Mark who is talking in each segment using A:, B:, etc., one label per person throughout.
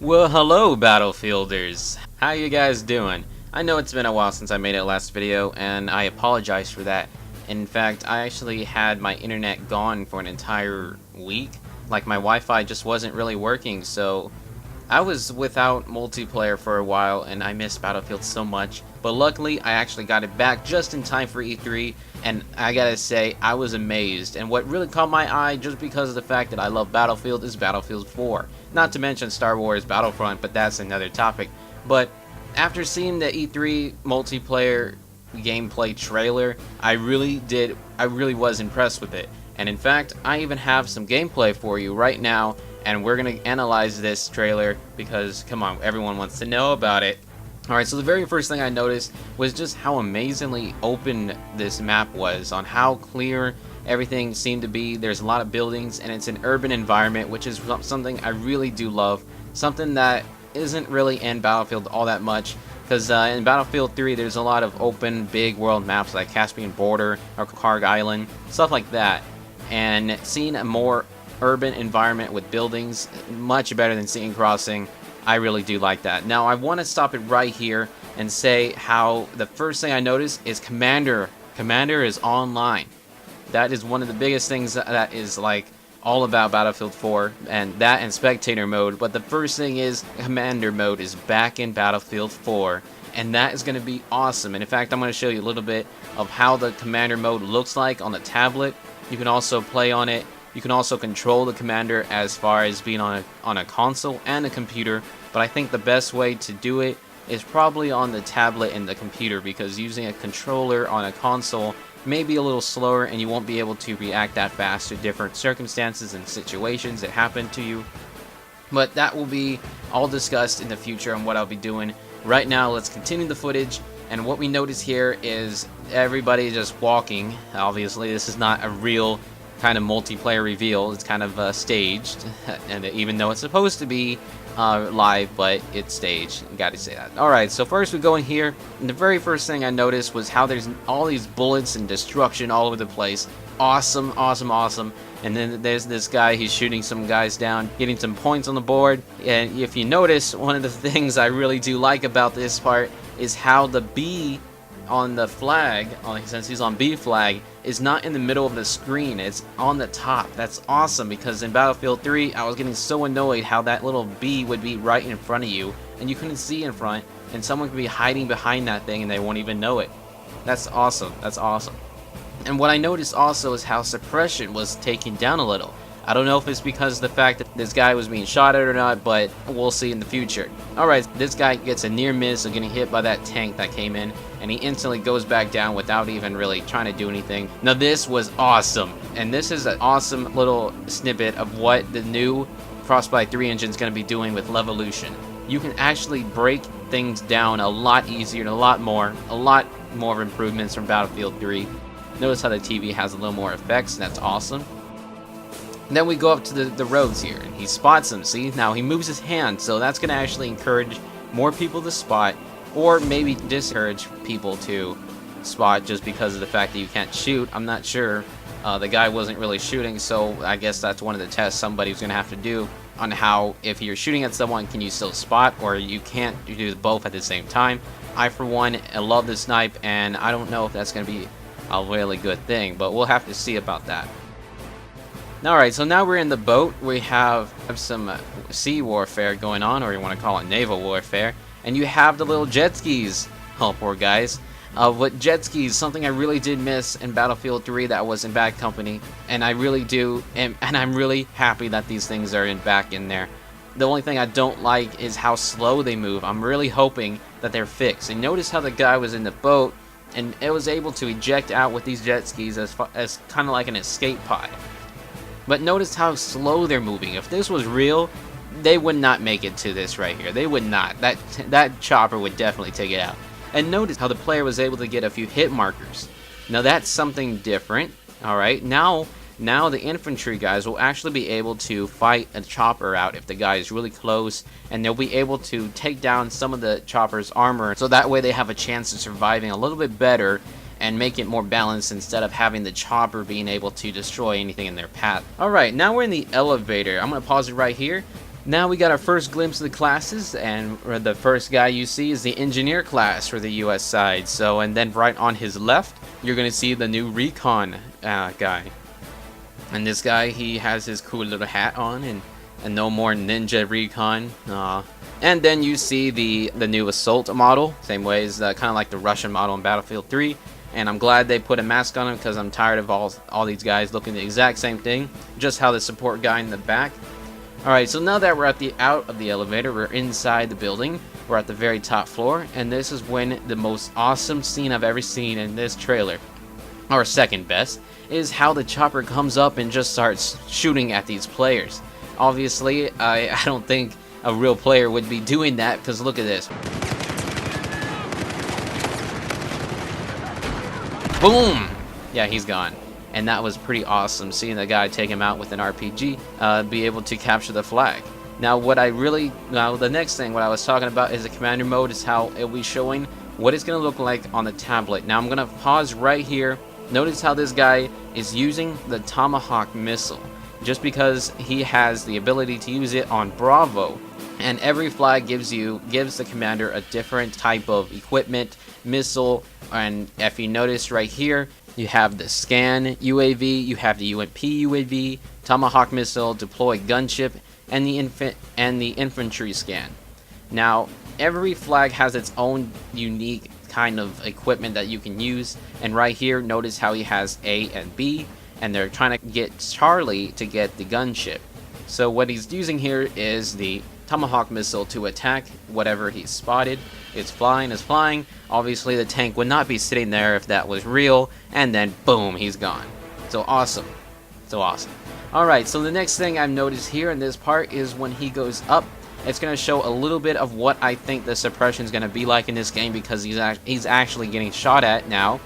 A: Well, hello Battlefielders! How you guys doing? I know it's been a while since I made a last video, and I apologize for that. In fact, I actually had my internet gone for an entire week. Like, my Wi-Fi just wasn't really working, so I was without multiplayer for a while, and I missed Battlefield so much. But luckily, I actually got it back just in time for E3, and I gotta say, I was amazed. And what really caught my eye, just because of the fact that I love Battlefield, is Battlefield 4. Not to mention Star Wars Battlefront, but that's another topic. But after seeing the E3 multiplayer gameplay trailer, I really was impressed with it. And in fact, I even have some gameplay for you right now, and we're gonna analyze this trailer because, come on, everyone wants to know about it. Alright, so the very first thing I noticed was just how amazingly open this map was, on how clear everything seemed to be. There's a lot of buildings, and it's an urban environment, which is something I really do love. Something that isn't really in Battlefield all that much, because in Battlefield 3 there's a lot of open, big world maps like Caspian Border or Karg Island, stuff like that. And seeing a more urban environment with buildings, much better than Seeing Crossing. I really do like that. Now, I want to stop it right here and say how the first thing I noticed is Commander. Commander is online. That is one of the biggest things that is like all about Battlefield 4, and that and spectator mode. But the first thing is Commander mode is back in Battlefield 4, and that is going to be awesome. And in fact, I'm going to show you a little bit of how the Commander mode looks like on the tablet. You can also play on it. You can also control the Commander as far as being on a console and a computer, but I think the best way to do it is probably on the tablet and the computer, because using a controller on a console may be a little slower and you won't be able to react that fast to different circumstances and situations that happen to you. But that will be all discussed in the future on what I'll be doing. Right now, let's continue the footage, and what we notice here is everybody just walking. Obviously, this is not a real kind of multiplayer reveal. It's kind of staged, and even though it's supposed to be live, but it's staged. Gotta say that. Alright, so first we go in here, and the very first thing I noticed was how there's all these bullets and destruction all over the place. Awesome, awesome, awesome. And then there's this guy, he's shooting some guys down, getting some points on the board. And if you notice, one of the things I really do like about this part is how the B on the flag, since he's on B flag, is not in the middle of the screen, it's on the top. That's awesome, because in Battlefield 3 I was getting so annoyed how that little B would be right in front of you and you couldn't see in front, and someone could be hiding behind that thing and they won't even know it. That's awesome. That's awesome. And what I noticed also is how suppression was taken down a little. I don't know if it's because of the fact that this guy was being shot at or not, but we'll see in the future. Alright, this guy gets a near miss of getting hit by that tank that came in, and he instantly goes back down without even really trying to do anything. Now this was awesome, and this is an awesome little snippet of what the new Frostbite 3 engine is going to be doing with Levolution. You can actually break things down a lot easier and a lot more improvements from Battlefield 3. Notice how the TV has a little more effects, and that's awesome. And then we go up to the roads here, and he spots them. See, now he moves his hand, so that's going to actually encourage more people to spot, or maybe discourage people to spot just because of the fact that you can't shoot. I'm not sure. The guy wasn't really shooting, so I guess that's one of the tests somebody's going to have to do on how, if you're shooting at someone, can you still spot, or you can't do both at the same time. I, for one, love the snipe, and I don't know if that's going to be a really good thing, but we'll have to see about that. Alright, so now we're in the boat. We have some sea warfare going on, or you want to call it naval warfare. And you have the little jet skis. Oh, poor guys. But jet skis, something I really did miss in Battlefield 3 that was in Bad Company. And I really do, and I'm really happy that these things are back in there. The only thing I don't like is how slow they move. I'm really hoping that they're fixed. And notice how the guy was in the boat, and it was able to eject out with these jet skis as kind of like an escape pod. But notice how slow they're moving. If this was real, they would not make it to this right here. They would not. That chopper would definitely take it out. And notice how the player was able to get a few hit markers. Now that's something different. Alright, now the infantry guys will actually be able to fight a chopper out if the guy is really close, and they'll be able to take down some of the chopper's armor, so that way they have a chance of surviving a little bit better and make it more balanced instead of having the chopper being able to destroy anything in their path. Alright, now we're in the elevator. I'm going to pause it right here. Now we got our first glimpse of the classes, and the first guy you see is the engineer class for the US side. So, and then right on his left, you're gonna see the new recon guy. And this guy, he has his cool little hat on, and no more ninja recon. And then you see the new assault model, same way as kind of like the Russian model in Battlefield 3. And I'm glad they put a mask on him because I'm tired of all these guys looking the exact same thing. Just how the support guy in the back. Alright, so now that we're out of the elevator, we're inside the building. We're at the very top floor, and this is when the most awesome scene I've ever seen in this trailer, or second best, is how the chopper comes up and just starts shooting at these players. Obviously, I don't think a real player would be doing that, because look at this. Boom! Yeah, he's gone. And that was pretty awesome, seeing the guy take him out with an RPG, be able to capture the flag. Now, the next thing, what I was talking about is the commander mode, is how it'll be showing what it's going to look like on the tablet. Now, I'm going to pause right here. Notice how this guy is using the Tomahawk missile, just because he has the ability to use it on Bravo. And every flag gives the commander a different type of equipment, missile, and if you notice right here, you have the scan UAV, you have the UMP UAV, Tomahawk missile, deploy gunship, and the infantry scan. Now, every flag has its own unique kind of equipment that you can use, and right here, notice how he has A and B, and they're trying to get Charlie to get the gunship. So what he's using here is the Tomahawk missile to attack whatever he's spotted. It's flying. Obviously, the tank would not be sitting there if that was real, and then boom, he's gone. So awesome. Alright, so the next thing I've noticed here in this part is when he goes up, it's going to show a little bit of what I think the suppression is going to be like in this game, because he's actually getting shot at now.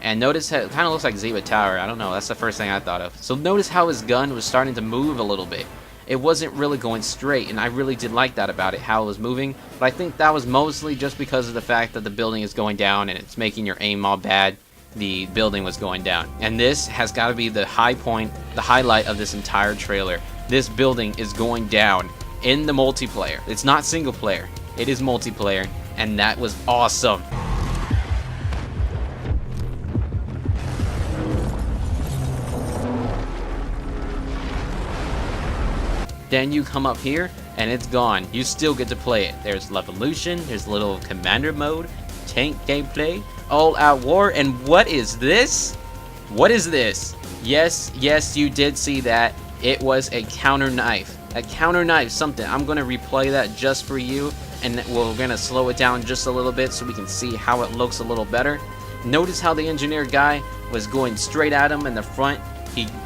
A: And notice how it kind of looks like Zeba Tower. I don't know, that's the first thing I thought of. So notice how his gun was starting to move a little bit. It wasn't really going straight, and I really did like that about it, how it was moving. But I think that was mostly just because of the fact that the building is going down and it's making your aim all bad. The building was going down. And this has got to be the high point, the highlight of this entire trailer. This building is going down in the multiplayer. It's not single player, it is multiplayer, and that was awesome. Then you come up here and it's gone. You still get to play it. There's Levolution, there's a little commander mode, tank gameplay, all out war, and what is this? What is this? Yes, you did see that. It was a counter knife. A counter knife, something. I'm gonna replay that just for you, and we're gonna slow it down just a little bit so we can see how it looks a little better. Notice how the engineer guy was going straight at him in the front.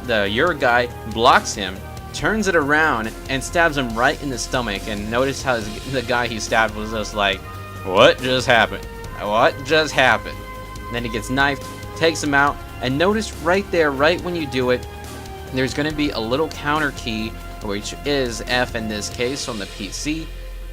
A: Your guy blocks him, turns it around, and stabs him right in the stomach. And notice how the guy he stabbed was just like, what just happened? What just happened? And then he gets knifed, takes him out, and notice right there, right when you do it, there's going to be a little counter key, which is F in this case from the PC.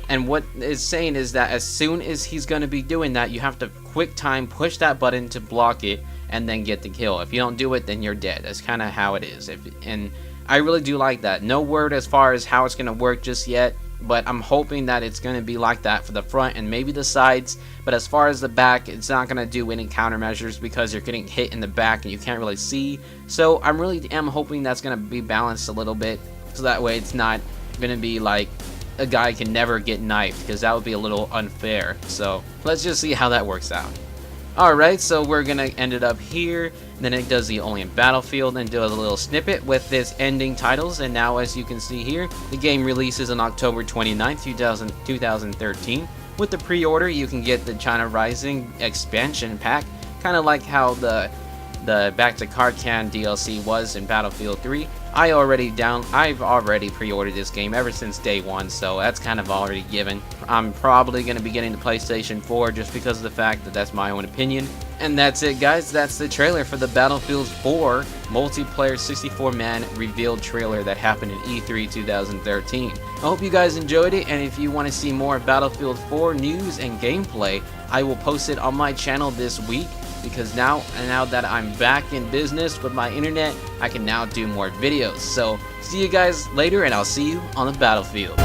A: And what it's saying is that as soon as he's going to be doing that, you have to quick time push that button to block it and then get the kill. If you don't do it, then you're dead. That's kind of how it is. And I really do like that. No word as far as how it's going to work just yet, but I'm hoping that it's going to be like that for the front and maybe the sides. But as far as the back, it's not going to do any countermeasures because you're getting hit in the back and you can't really see. So I really am hoping that's going to be balanced a little bit, so that way it's not going to be like a guy can never get knifed, because that would be a little unfair. So let's just see how that works out. Alright, so we're going to end it up here. Then it does the only in Battlefield and does a little snippet with this ending titles. And now, as you can see here, the game releases on October 29th, 2013. With the pre-order, you can get the China Rising expansion pack, kind of like how the Back to Karkan DLC was in Battlefield 3. I've already pre-ordered this game ever since day one, so that's kind of already given. I'm probably going to be getting the PlayStation 4 just because of the fact that that's my own opinion. And that's it, guys. That's the trailer for the Battlefield 4 multiplayer 64-man revealed trailer that happened in E3 2013. I hope you guys enjoyed it, and if you want to see more Battlefield 4 news and gameplay, I will post it on my channel this week. because now that I'm back in business with my internet, I can now do more videos. So see you guys later, and I'll see you on the battlefield.